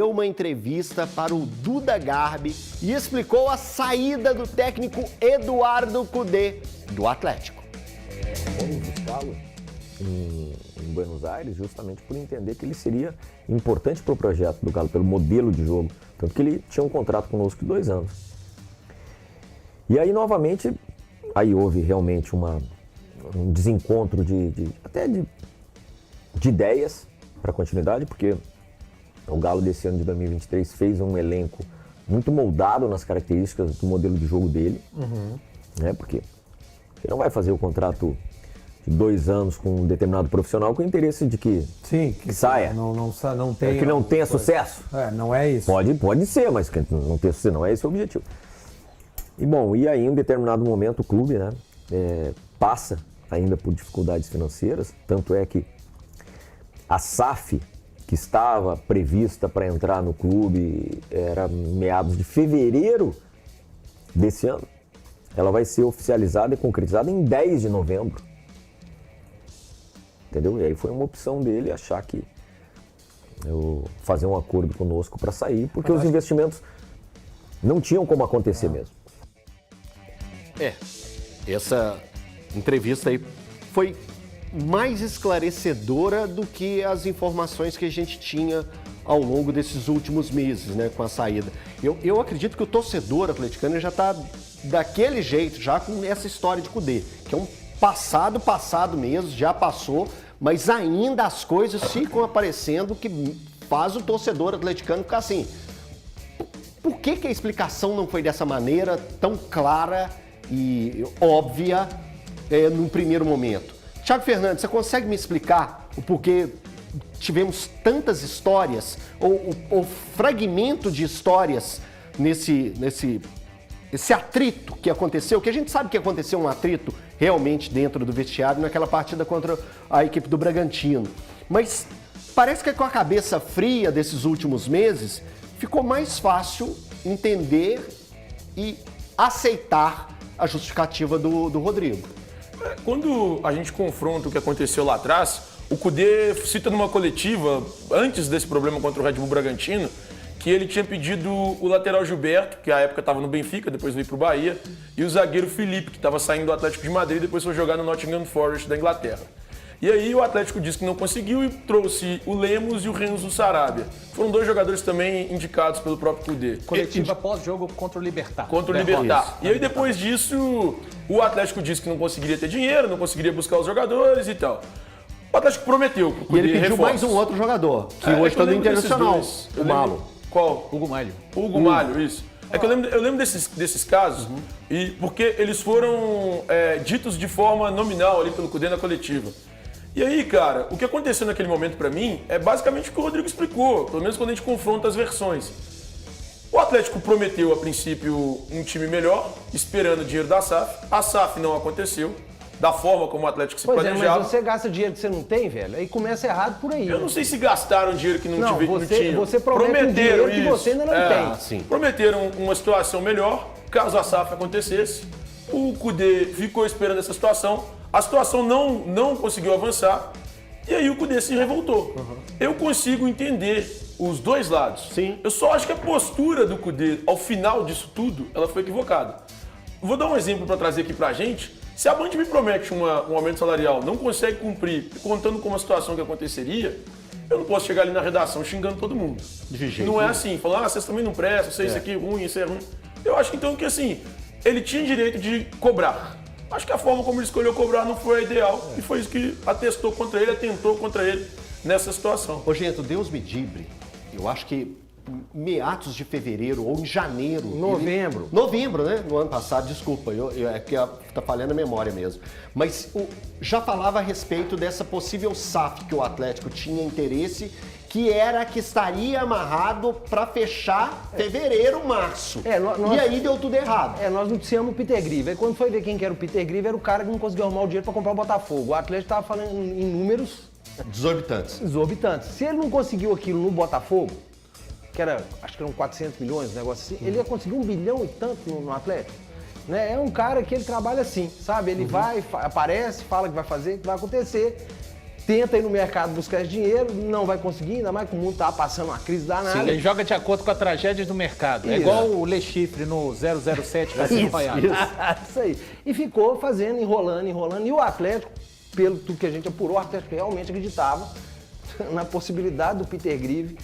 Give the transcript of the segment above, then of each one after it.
deu uma entrevista para o Duda Garbi e explicou a saída do técnico Eduardo Cudê do Atlético. Vamos buscá-lo em Buenos Aires justamente por entender que ele seria importante para o projeto do Galo, pelo modelo de jogo. Tanto que ele tinha um contrato conosco de 2 anos. E aí, novamente, aí houve realmente um desencontro de ideias para continuidade, porque o Galo desse ano de 2023 fez um elenco muito moldado nas características do modelo de jogo dele, né? Porque ele não vai fazer o contrato de 2 anos com um determinado profissional com o interesse de que saia. Não tem, que não tenha sucesso. Não é isso. Pode ser, mas que não tenha sucesso, não é esse o objetivo. E bom, e aí em um determinado momento o clube, né, passa ainda por dificuldades financeiras, tanto é que a SAF, que estava prevista para entrar no clube, era meados de fevereiro desse ano. Ela vai ser oficializada e concretizada em 10 de novembro. Entendeu? E aí foi uma opção dele achar que fazer um acordo conosco para sair, porque os investimentos não tinham como acontecer mesmo. Essa entrevista aí foi mais esclarecedora do que as informações que a gente tinha ao longo desses últimos meses, né, com a saída. Eu acredito que o torcedor atleticano já está daquele jeito, já com essa história de Cudê, que é um passado mesmo, já passou, mas ainda as coisas ficam aparecendo que faz o torcedor atleticano ficar assim. Por que a explicação não foi dessa maneira, tão clara e óbvia, num primeiro momento? Thiago Fernandes, você consegue me explicar o porquê tivemos tantas histórias, ou fragmento de histórias nesse atrito que aconteceu, que a gente sabe que aconteceu um atrito realmente dentro do vestiário naquela partida contra a equipe do Bragantino. Mas parece que com a cabeça fria desses últimos meses, ficou mais fácil entender e aceitar a justificativa do Rodrigo. Quando a gente confronta o que aconteceu lá atrás, o Cudê cita numa coletiva, antes desse problema contra o Red Bull Bragantino, que ele tinha pedido o lateral Gilberto, que à época estava no Benfica, depois veio para o Bahia, e o zagueiro Felipe, que estava saindo do Atlético de Madrid e depois foi jogar no Nottingham Forest da Inglaterra. E aí o Atlético disse que não conseguiu e trouxe o Lemos e o Renzo Sarabia. Foram 2 jogadores também indicados pelo próprio Cudê. Coletiva pós-jogo contra o Libertad. Contra o Libertad. E aí depois disso, o Atlético disse que não conseguiria ter dinheiro, não conseguiria buscar os jogadores e tal. O Atlético prometeu pro Cudê E ele pediu reforços. mais um outro jogador, que hoje está no Internacional, o Malo. Qual? Hugo Malho. Hugo Malho, isso. É que eu lembro desses casos, e porque eles foram ditos de forma nominal ali pelo Cudê na coletiva. E aí, cara, o que aconteceu naquele momento pra mim é basicamente o que o Rodrigo explicou, pelo menos quando a gente confronta as versões. O Atlético prometeu, a princípio, um time melhor, esperando o dinheiro da SAF. A SAF não aconteceu, da forma como o Atlético se planejava. Mas você gasta dinheiro que você não tem, velho, aí começa errado por aí. Eu não sei se gastaram dinheiro que não tinha. Você promete um dinheiro que você ainda não tem. Sim. Prometeram uma situação melhor, caso a SAF acontecesse. O Cudê ficou esperando essa situação. A situação não conseguiu avançar. E aí o Cudê se revoltou. Eu consigo entender os dois lados. Sim. Eu só acho que a postura do Cudê, ao final disso tudo, ela foi equivocada. Vou dar um exemplo para trazer aqui pra gente. Se a Band me promete um aumento salarial, não consegue cumprir, contando com uma situação que aconteceria, eu não posso chegar ali na redação xingando todo mundo. De jeito Não é nenhum. assim, falar, vocês também não prestam, isso aqui é ruim, isso é ruim. Eu acho então que assim, ele tinha direito de cobrar. Acho que a forma como ele escolheu cobrar não foi a ideal e foi isso que atentou contra ele nessa situação. Ô, gente, Deus me livre. Eu acho que meados de fevereiro ou em janeiro. Novembro. Novembro, né? No ano passado, desculpa, é que tá falhando a memória mesmo. Mas já falava a respeito dessa possível SAF que o Atlético tinha interesse, que era que estaria amarrado para fechar fevereiro, março. E aí deu tudo errado. Nós noticiamos o Peter Grieve. Aí quando foi ver quem que era o Peter Grieve, era o cara que não conseguiu arrumar o dinheiro para comprar o Botafogo. O Atlético estava falando em números Desorbitantes. exorbitantes. Se ele não conseguiu aquilo no Botafogo, que era, acho que eram 400 milhões, um negócio assim, ele ia conseguir 1 bilhão e tanto no Atlético. Né? É um cara que ele trabalha assim, sabe? Ele vai, aparece, fala que vai fazer, que vai acontecer. tenta ir no mercado buscar esse dinheiro, não vai conseguir, ainda mais que o mundo tá passando uma crise danada. Ele joga de acordo com a tragédia do mercado. É Isso. igual o Le Chiffre no 007 Cassino Royale. Isso aí. E ficou fazendo, enrolando. E o Atlético, pelo tudo que a gente apurou, o Atlético realmente acreditava na possibilidade do Peter Grieve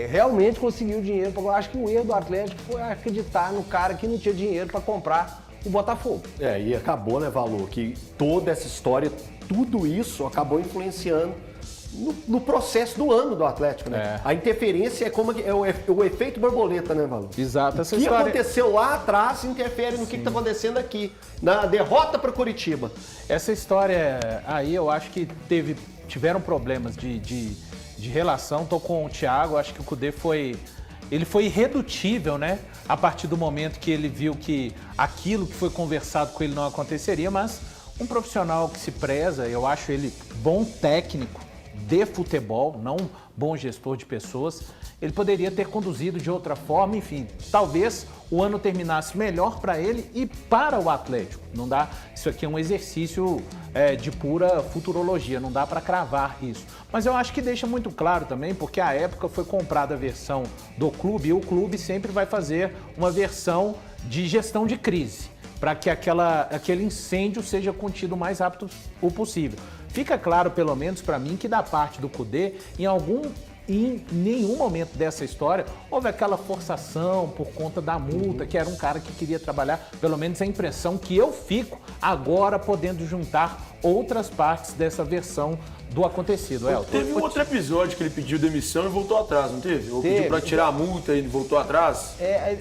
realmente conseguir o dinheiro. Eu acho que o erro do Atlético foi acreditar no cara que não tinha dinheiro para comprar o Botafogo. E acabou, né, Valor, que toda essa história, tudo isso acabou influenciando no processo do ano do Atlético, né? A interferência é o efeito borboleta, né, Valor? Exato. Essa O que história... aconteceu lá atrás interfere no que está acontecendo aqui, na derrota para o Curitiba. Essa história aí, eu acho que tiveram problemas de relação. Tô com o Thiago, acho que o Cudê foi irredutível, né? A partir do momento que ele viu que aquilo que foi conversado com ele não aconteceria, mas um profissional que se preza, eu acho ele bom técnico de futebol, não bom gestor de pessoas, ele poderia ter conduzido de outra forma, enfim, talvez o ano terminasse melhor para ele e para o Atlético. Não dá, isso aqui é um exercício de pura futurologia, não dá para cravar isso. Mas eu acho que deixa muito claro também, porque à época foi comprada a versão do clube e o clube sempre vai fazer uma versão de gestão de crise, para que aquele incêndio seja contido o mais rápido possível. Fica claro, pelo menos para mim, que da parte do Cudê, em nenhum momento dessa história houve aquela forçação por conta da multa, que era um cara que queria trabalhar, pelo menos a impressão que eu fico agora podendo juntar outras partes dessa versão do acontecido. Elton. Teve um outro episódio que ele pediu demissão e voltou atrás, não teve? Ou pediu pra tirar a multa e ele voltou atrás?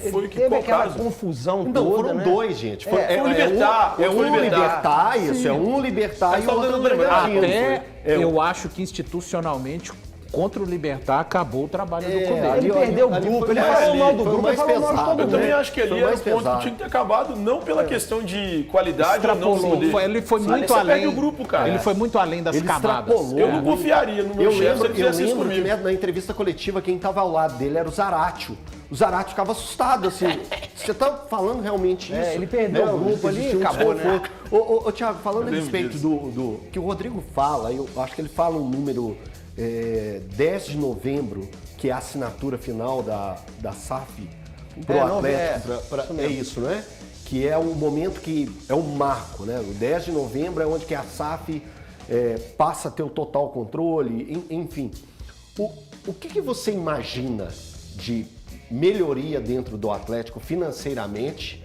Foi o que teve qual aquela caso? confusão Não, toda, foram né? dois, gente. Foi o Libertar. É um Libertar, isso. É um Libertar e o outro Bragantino. Eu acho que institucionalmente contra o Libertar acabou o trabalho do Cudê. Ele perdeu o grupo, ele falou mal do grupo, ele falou mal de todo Eu mundo. também acho que ali era o ponto que tinha que ter acabado, não pela questão de qualidade ou não do poder. Ele foi muito Você além. perde o grupo, cara. Ele foi muito além das Ele camadas. extrapolou. Eu não confiaria no meu chefe se ele Eu fizesse isso lembro que comigo. na entrevista coletiva quem estava ao lado dele era o Zaratio. O Zaratio ficava assustado, assim. Você tá falando realmente isso? Ele perdeu o grupo ali, Existe um acabou, né? Ô, Thiago, falando a lembro respeito disso. do que o Rodrigo fala, eu acho que ele fala um número 10 de novembro, que é a assinatura final da SAF pro Atlético. É isso, né? Que é um momento que é um marco, né? O 10 de novembro é onde que a SAF passa a ter o total controle, enfim. O que você imagina de melhoria dentro do Atlético financeiramente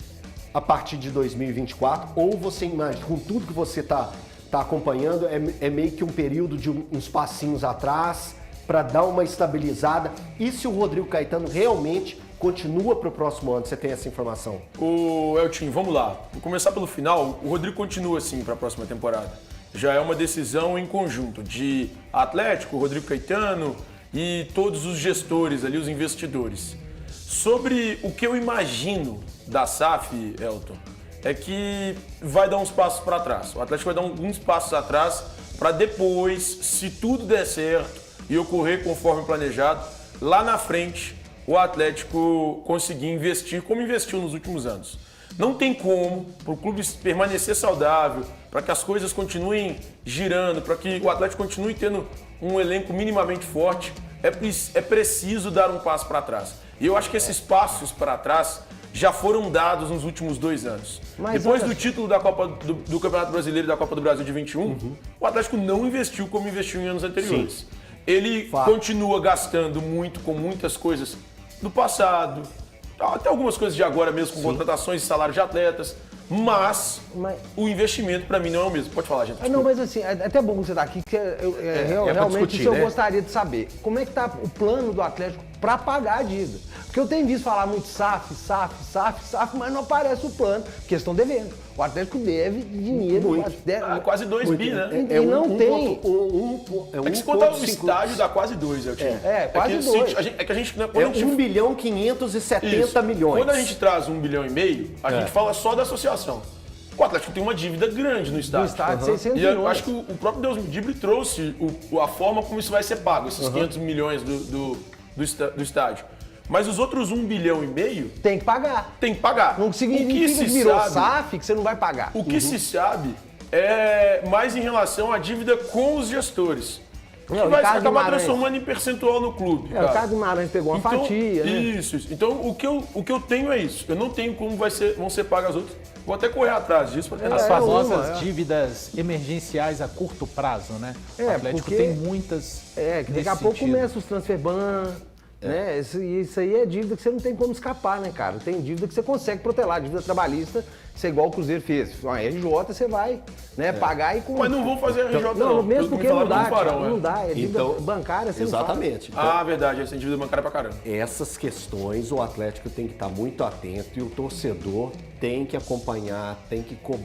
a partir de 2024? Ou você imagina, com tudo que você está acompanhando, é meio que um período de uns passinhos atrás para dar uma estabilizada? E se o Rodrigo Caetano realmente continua para o próximo ano? Você tem essa informação? Ô, Eltinho, vamos lá. Vou começar pelo final. O Rodrigo continua assim para a próxima temporada. Já é uma decisão em conjunto de Atlético, Rodrigo Caetano e todos os gestores ali, os investidores. Sobre o que eu imagino da SAF, Elton, é que vai dar uns passos para trás. O Atlético vai dar alguns passos atrás para depois, se tudo der certo e ocorrer conforme planejado, lá na frente o Atlético conseguir investir como investiu nos últimos anos. Não tem como, para o clube permanecer saudável, para que as coisas continuem girando, para que o Atlético continue tendo um elenco minimamente forte, é preciso dar um passo para trás. E eu acho que esses passos para trás já foram dados nos últimos 2 anos. Depois do título da Copa do Campeonato Brasileiro e da Copa do Brasil de 21, o Atlético não investiu como investiu em anos anteriores. Sim. Ele continua gastando muito com muitas coisas do passado, até algumas coisas de agora mesmo, com contratações e salários de atletas, mas o investimento para mim não é o mesmo. Pode falar, gente. Não, mas assim, é até bom você estar aqui, porque realmente discutir, isso eu né? gostaria de saber. Como é que tá o plano do Atlético para pagar a dívida? Porque eu tenho visto falar muito SAF, mas não aparece o plano, porque eles estão devendo. O Atlético deve dinheiro. Quase 2 bi, né? E não tem. É que se contar o estádio dá quase 2, Eltinho. Quase que, 2. É que a gente... Quando É a gente 1 bilhão 570 milhões. Quando a gente traz 1,5 bilhão, a gente fala só da associação. O Atlético tem uma dívida grande no estádio. No estádio, 600 E eu milhões. acho que o próprio Deus Dibre trouxe a forma como isso vai ser pago, esses 500 milhões do estádio. Mas os outros 1,5 bilhão Tem que pagar. tem que pagar. Não significa que virou SAF que você não vai pagar. O que se sabe é mais em relação à dívida com os gestores. Que Não, vai Ricardo acabar Guimarães. transformando em percentual no clube. O cara. Ricardo Guimarães pegou uma Então, fatia, né? Isso. Então, o que eu tenho é isso. Eu não tenho como vão ser pagas as outras. Vou até correr atrás disso para tentar As saber. famosas dívidas emergenciais a curto prazo, né? O Atlético porque- tem muitas. Que daqui a nesse pouco sentido. começa os transfer ban, né? Isso aí é dívida que você não tem como escapar, né, cara? Tem dívida que você consegue protelar, dívida trabalhista, você é igual o Cruzeiro fez. Uma RJ você vai, né, pagar e com... Mas não vão fazer RJ, Não, mesmo Pelo que porque me não falaram, dá, farão, Thiago, não dá. É dívida Então, bancária, você exatamente. Então, Ah, verdade. Essa tem dívida bancária pra caramba. essas questões o Atlético tem que estar muito atento e o torcedor tem que acompanhar, tem que cobrar.